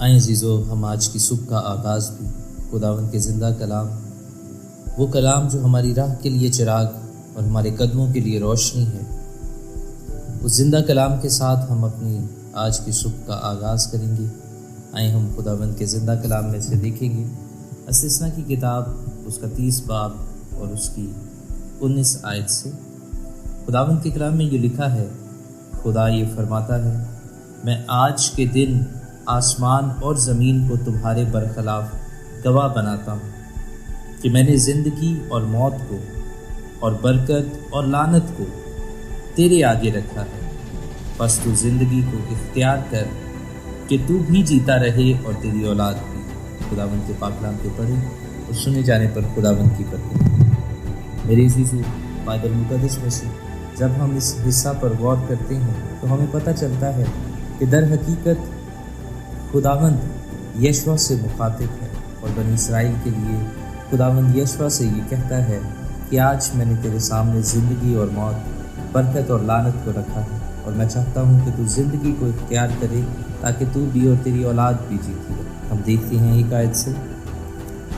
آئیں عزیزو، ہم آج کی صبح کا آغاز بھی خداوند کے زندہ کلام، وہ کلام جو ہماری راہ کے لیے چراغ اور ہمارے قدموں کے لیے روشنی ہے، اس زندہ کلام کے ساتھ ہم اپنی آج کی صبح کا آغاز کریں گے۔ آئیں ہم خداوند کے زندہ کلام میں سے دیکھیں گے استثنا کی کتاب، اس کا 30 باب اور اس کی 19 آیت سے۔ خداوند کے کلام میں یہ لکھا ہے، خدا یہ فرماتا ہے، میں آج کے دن آسمان اور زمین کو تمہارے برخلاف گواہ بناتا ہوں کہ میں نے زندگی اور موت کو اور برکت اور لعنت کو تیرے آگے رکھا ہے، پس تو زندگی کو اختیار کر کہ تو بھی جیتا رہے اور تیری اولاد بھی۔ خداوند کے پاک کلام کو پڑھیں اور سنے جانے پر خداوند کی برکت۔ میرے عزیزو، بائبل مقدس میں سے جب ہم اس حصہ پر غور کرتے ہیں تو ہمیں پتہ چلتا ہے کہ در حقیقت خداوند یشوع سے مخاطب ہے، اور بنی اسرائیل کے لیے خداوند یشوع سے یہ کہتا ہے کہ آج میں نے تیرے سامنے زندگی اور موت، برکت اور لعنت کو رکھا ہے، اور میں چاہتا ہوں کہ تو زندگی کو اختیار کرے تاکہ تو بھی اور تیری اولاد بھی جیتی ہے۔ ہم دیکھتے ہیں ایک آیت سے،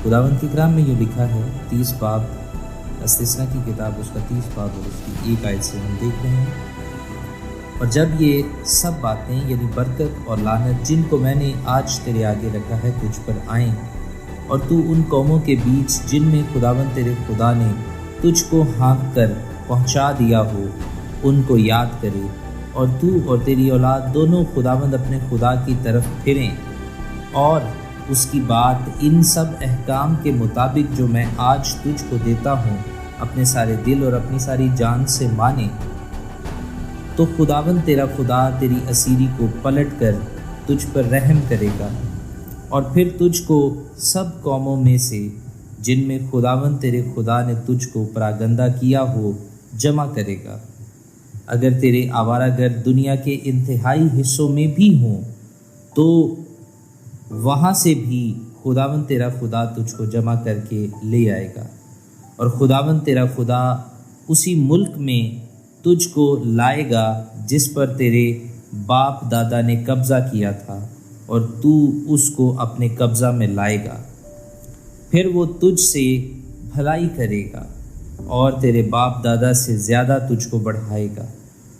خداوند کے کلام میں یہ لکھا ہے، 30 باب استثنا کی کتاب، اس کا 30 باب اور اس کی 1 آیت سے ہم دیکھ رہے ہیں، اور جب یہ سب باتیں یعنی برکت اور لعنت جن کو میں نے آج تیرے آگے رکھا ہے تجھ پر آئیں، اور تو ان قوموں کے بیچ جن میں خداوند تیرے خدا نے تجھ کو ہانک کر پہنچا دیا ہو ان کو یاد کرے، اور تو اور تیری اولاد دونوں خداوند اپنے خدا کی طرف پھریں اور اس کی بات ان سب احکام کے مطابق جو میں آج تجھ کو دیتا ہوں اپنے سارے دل اور اپنی ساری جان سے مانیں، تو خداوند تیرا خدا تیری اسیری کو پلٹ کر تجھ پر رحم کرے گا، اور پھر تجھ کو سب قوموں میں سے جن میں خداوند تیرے خدا نے تجھ کو پراگندہ کیا ہو جمع کرے گا۔ اگر تیرے آوارہ گرد دنیا کے انتہائی حصوں میں بھی ہوں تو وہاں سے بھی خداوند تیرا خدا تجھ کو جمع کر کے لے آئے گا، اور خداوند تیرا خدا اسی ملک میں تجھ کو لائے گا جس پر تیرے باپ دادا نے قبضہ کیا تھا، اور تو اس کو اپنے قبضہ میں لائے گا۔ پھر وہ تجھ سے بھلائی کرے گا اور تیرے باپ دادا سے زیادہ تجھ کو بڑھائے گا،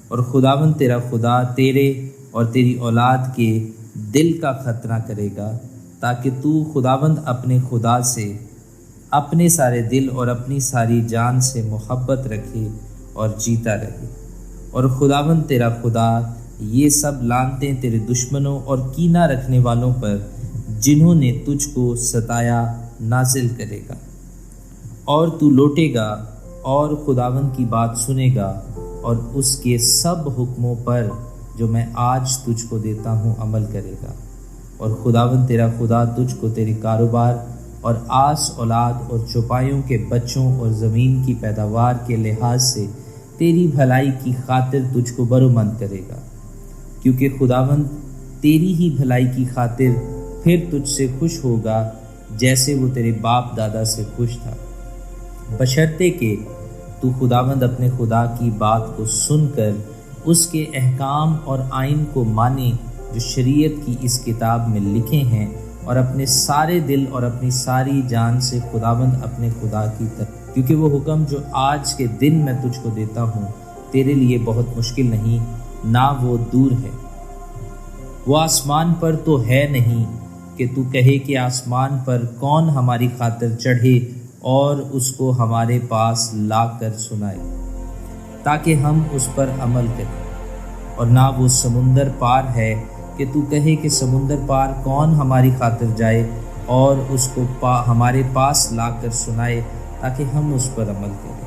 اور خداوند تیرا خدا تیرے اور تیری اولاد کے دل کا خطرہ کرے گا، تاکہ تو خداوند اپنے خدا سے اپنے سارے دل اور اپنی ساری جان سے محبت رکھے اور جیتا رہے۔ اور خداوند تیرا خدا یہ سب لعنتیں تیرے دشمنوں اور کینہ رکھنے والوں پر جنہوں نے تجھ کو ستایا نازل کرے گا، اور تو لوٹے گا اور خداوند کی بات سنے گا اور اس کے سب حکموں پر جو میں آج تجھ کو دیتا ہوں عمل کرے گا، اور خداوند تیرا خدا تجھ کو تیرے کاروبار اور آس اولاد اور چوپایوں کے بچوں اور زمین کی پیداوار کے لحاظ سے تیری بھلائی کی خاطر تجھ کو برومند کرے گا، کیونکہ خداوند تیری ہی بھلائی کی خاطر پھر تجھ سے خوش ہوگا جیسے وہ تیرے باپ دادا سے خوش تھا، بشرطے کہ تو خداوند اپنے خدا کی بات کو سن کر اس کے احکام اور آئین کو مانے جو شریعت کی اس کتاب میں لکھے ہیں، اور اپنے سارے دل اور اپنی ساری جان سے خداوند اپنے خدا کی طرف، کیونکہ وہ حکم جو آج کے دن میں تجھ کو دیتا ہوں تیرے لیے بہت مشکل نہیں، نہ وہ دور ہے۔ وہ آسمان پر تو ہے نہیں کہ تو کہے کہ آسمان پر کون ہماری خاطر چڑھے اور اس کو ہمارے پاس لا کر سنائے تاکہ ہم اس پر عمل کریں، اور نہ وہ سمندر پار ہے کہ تو کہے کہ سمندر پار کون ہماری خاطر جائے اور اس کو ہمارے پاس لا کر سنائے تاکہ ہم اس پر عمل کریں،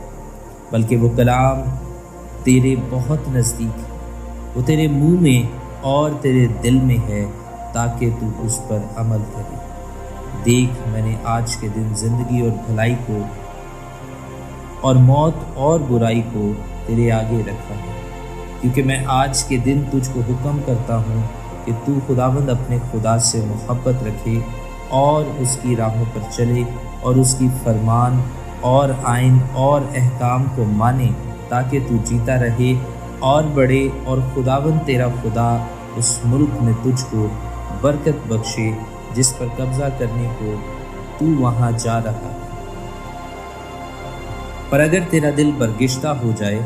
بلکہ وہ کلام تیرے بہت نزدیک ہے، وہ تیرے منہ میں اور تیرے دل میں ہے تاکہ تو اس پر عمل کرے۔ دیکھ، میں نے آج کے دن زندگی اور بھلائی کو اور موت اور برائی کو تیرے آگے رکھا ہے، کیونکہ میں آج کے دن تجھ کو حکم کرتا ہوں کہ تو خداوند اپنے خدا سے محبت رکھے اور اس کی راہوں پر چلے اور اس کی فرمان اور آئین اور احکام کو مانے، تاکہ تو جیتا رہے اور بڑھے، اور خداوند تیرا خدا اس ملک میں تجھ کو برکت بخشے جس پر قبضہ کرنے کو تو وہاں جا رہا ہے۔ پر اگر تیرا دل برگشتہ ہو جائے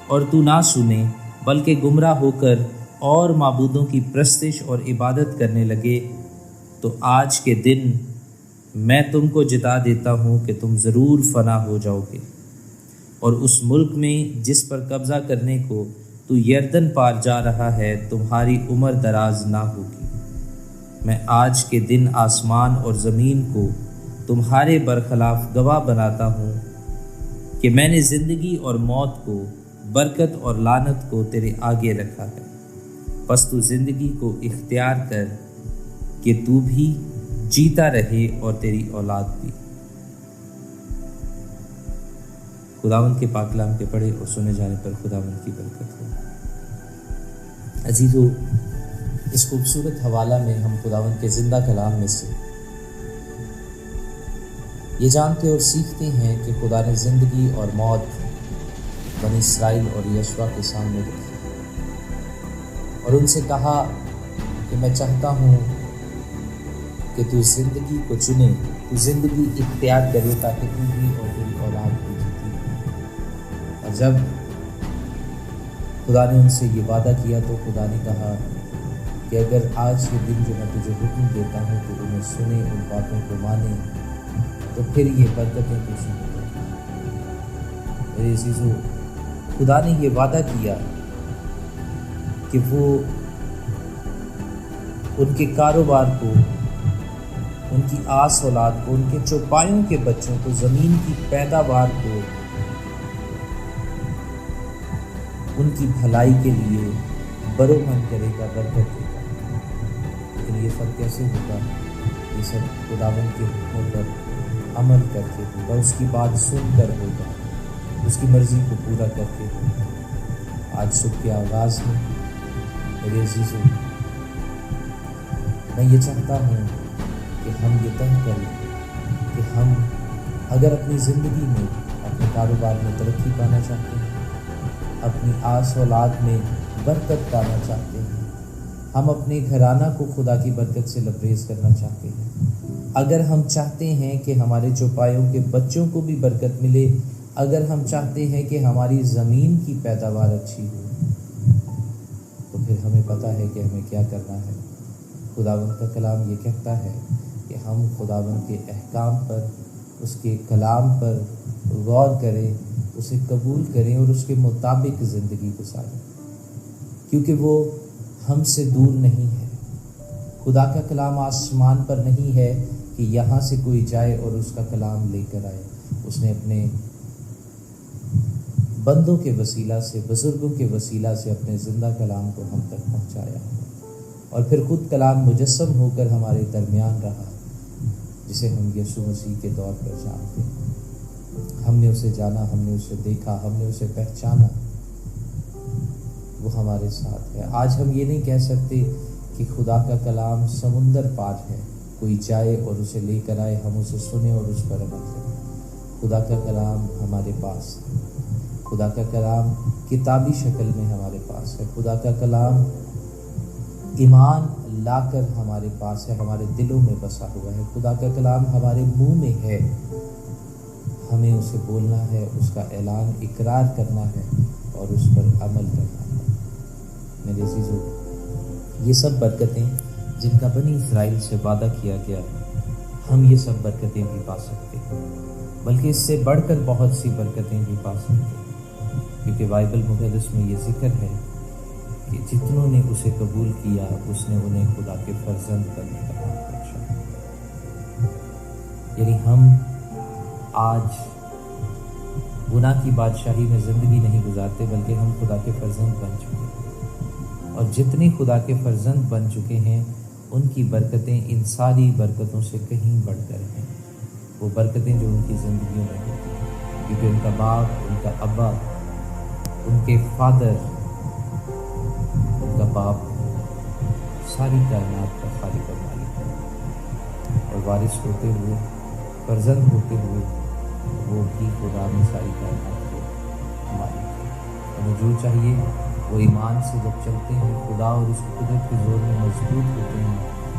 اور تو نہ سنے بلکہ گمراہ ہو کر اور معبودوں کی پرستش اور عبادت کرنے لگے، تو آج کے دن میں تم کو جتا دیتا ہوں کہ تم ضرور فنا ہو جاؤ گے، اور اس ملک میں جس پر قبضہ کرنے کو تو یردن پار جا رہا ہے تمہاری عمر دراز نہ ہوگی۔ میں آج کے دن آسمان اور زمین کو تمہارے برخلاف گواہ بناتا ہوں کہ میں نے زندگی اور موت کو، برکت اور لعنت کو تیرے آگے رکھا ہے، پس تو زندگی کو اختیار کر کہ تو بھی جیتا رہے اور تیری اولاد بھی۔ خداوند کے پاک کلام کے پڑھے اور سنے جانے پر خداوند کی برکت ہو۔ عزیزو، اس خوبصورت حوالہ میں ہم خداوند کے زندہ کلام میں سے یہ جانتے اور سیکھتے ہیں کہ خدا نے زندگی اور موت بنی اسرائیل اور یشوع کے سامنے رکھی اور ان سے کہا کہ میں چاہتا ہوں کہ تو زندگی کو چنے، تو زندگی اختیار کرے تاکہ تو بھی اور تیری اولاد بھی جیتی۔ اور جب خدا نے ان سے یہ وعدہ کیا تو خدا نے کہا کہ اگر آج کے دن جو میں تجھے حکم دیتا ہوں تو انہیں سنے، ان باتوں کو مانے، تو پھر یہ برکتیں تجھے ملیں گی۔ میرے عزیزو، خدا نے یہ وعدہ کیا کہ وہ ان کے کاروبار کو، ان کی آس اولاد کو، ان کے چوپایوں کے بچوں کو، زمین کی پیداوار کو ان کی بھلائی کے لیے برومند کرے گا، برکت دے گا۔ لیکن یہ سب کیسے ہوگا؟ یہ سب خداوند کے حکموں پر عمل کر کے ہوگا، اس کی بات سن کر ہوگا، اس کی مرضی کو پورا کر کے ہوگا۔ آج صبح کے آغاز میں میرے عزیزوں، میں یہ چاہتا ہوں کہ ہم یہ طے کریں کہ ہم اگر اپنی زندگی میں، اپنے کاروبار میں ترقی پانا چاہتے ہیں، اپنی آس اولاد میں برکت پانا چاہتے ہیں، ہم اپنے گھرانہ کو خدا کی برکت سے لبریز کرنا چاہتے ہیں، اگر ہم چاہتے ہیں کہ ہمارے چوپایوں کے بچوں کو بھی برکت ملے، اگر ہم چاہتے ہیں کہ ہماری زمین کی پیداوار اچھی ہو، تو پھر ہمیں پتہ ہے کہ ہمیں کیا کرنا ہے۔ خداوند کا کلام یہ کہتا ہے کہ ہم خداوند کے احکام پر، اس کے کلام پر غور کریں، اسے قبول کریں اور اس کے مطابق زندگی گزاریں، کیونکہ وہ ہم سے دور نہیں ہے۔ خدا کا کلام آسمان پر نہیں ہے کہ یہاں سے کوئی جائے اور اس کا کلام لے کر آئے۔ اس نے اپنے بندوں کے وسیلہ سے، بزرگوں کے وسیلہ سے اپنے زندہ کلام کو ہم تک پہنچایا ہے، اور پھر خود کلام مجسم ہو کر ہمارے درمیان رہا، جسے ہم یسوع مسیح کے طور پر جانتے ہیں۔ ہم نے اسے جانا، ہم نے اسے دیکھا، ہم نے اسے پہچانا، وہ ہمارے ساتھ ہے۔ آج ہم یہ نہیں کہہ سکتے کہ خدا کا کلام سمندر پار ہے، کوئی جائے اور اسے لے کر آئے، ہم اسے سنیں اور اس پر عمل کریں۔ خدا کا کلام ہمارے پاس ہے، خدا کا کلام کتابی شکل میں ہمارے پاس ہے، خدا کا کلام ایمان لا کر ہمارے پاس ہے، ہمارے دلوں میں بسا ہوا ہے، خدا کا کلام ہمارے منہ میں ہے، ہمیں اسے بولنا ہے، اس کا اعلان اقرار کرنا ہے اور اس پر عمل کرنا ہے۔ میرے عزیزو، یہ سب برکتیں جن کا بنی اسرائیل سے وعدہ کیا گیا، ہم یہ سب برکتیں بھی پا سکتے ہیں، بلکہ اس سے بڑھ کر بہت سی برکتیں بھی پا سکتے ہیں، کیونکہ بائبل مقدس میں یہ ذکر ہے کہ جتنوں نے اسے قبول کیا، اس نے انہیں خدا کے فرزند بننے کا حق بخشا۔ یعنی ہم آج گناہ کی بادشاہی میں زندگی نہیں گزارتے، بلکہ ہم خدا کے فرزند بن چکے ہیں، اور جتنے خدا کے فرزند بن چکے ہیں ان کی برکتیں ان ساری برکتوں سے کہیں بڑھ کر ہیں۔ وہ برکتیں جو ان کی زندگیوں میں ہوتی ہیں، کیونکہ ان کا باپ، ان کا ابا، ان کے فادر، ان کا باپ ساری کائنات کا خالق اور مالک ہے، اور وارث ہوتے ہوئے، فرزند ہوتے ہوئے وہ بھی خدا میں ساری کائنات کے مالک ہے۔ ہمیں جو چاہیے وہ ایمان سے جب چلتے ہیں، خدا اور اس کی قدرت کے زور میں مضبوط ہوتے ہیں،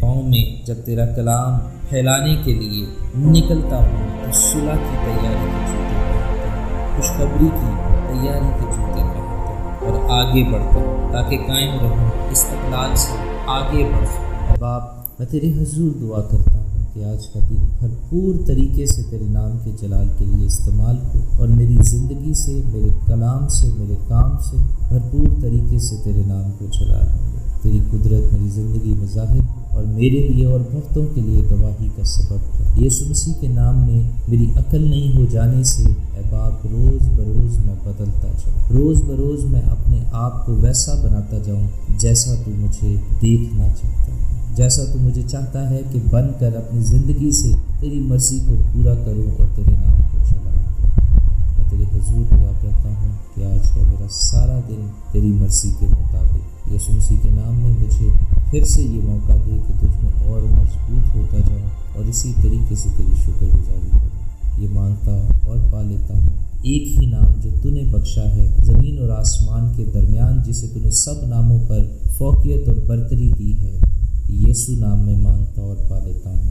پاؤں میں جب تیرا کلام پھیلانے کے لیے نکلتا ہوں تو صلح کی تیاری کے جوتے پہنتا ہوں، خوشخبری کی تیاری کے جوتے پہنتا ہوں اور آگے بڑھتا ہوں تاکہ قائم رہوں، استقلال سے آگے بڑھ سکوں۔ باپ، میں تیرے حضور دعا کرتا ہوں کہ آج کا دن بھرپور طریقے سے تیرے نام کے جلال کے لیے استعمال ہو اور میری زندگی سے، میرے کلام سے، میرے کام سے بھرپور طریقے سے تیرے نام کو جلال ہو۔ تیری قدرت میری زندگی میں ظاہر ہو اور میرے لیے اور بہتوں کے لیے گواہی کا سبب ہے۔ یسوع مسیح کے نام میں میری عقل نہیں ہو جانے سے اے باپ روز بروز میں بدلتا جاؤں، روز بروز میں اپنے آپ کو ویسا بناتا جاؤں جیسا تو مجھے دیکھنا چاہتا ہے، جیسا تو مجھے چاہتا ہے کہ بن کر اپنی زندگی سے تیری مرضی کو پورا کروں اور تیرے نام کو چلاؤں۔ میں تیرے حضور دعا کرتا ہوں کہ آج کا میرا سارا دن تیری مرضی کے مطابق یسوع مسیح کے نام میں مجھے پھر سے یہ موقع دے کہ تجھ میں اور مضبوط ہوتا جاؤں اور اسی طریقے سے تیری شکر گزاری کروں۔ یہ مانگتا اور پا لیتا ہوں ایک ہی نام جو تو نے بخشا ہے زمین اور آسمان کے درمیان، جسے تو نے سب ناموں پر فوقیت اور برتری دی ہے، یسوع نام میں مانگتا اور پا لیتا ہوں۔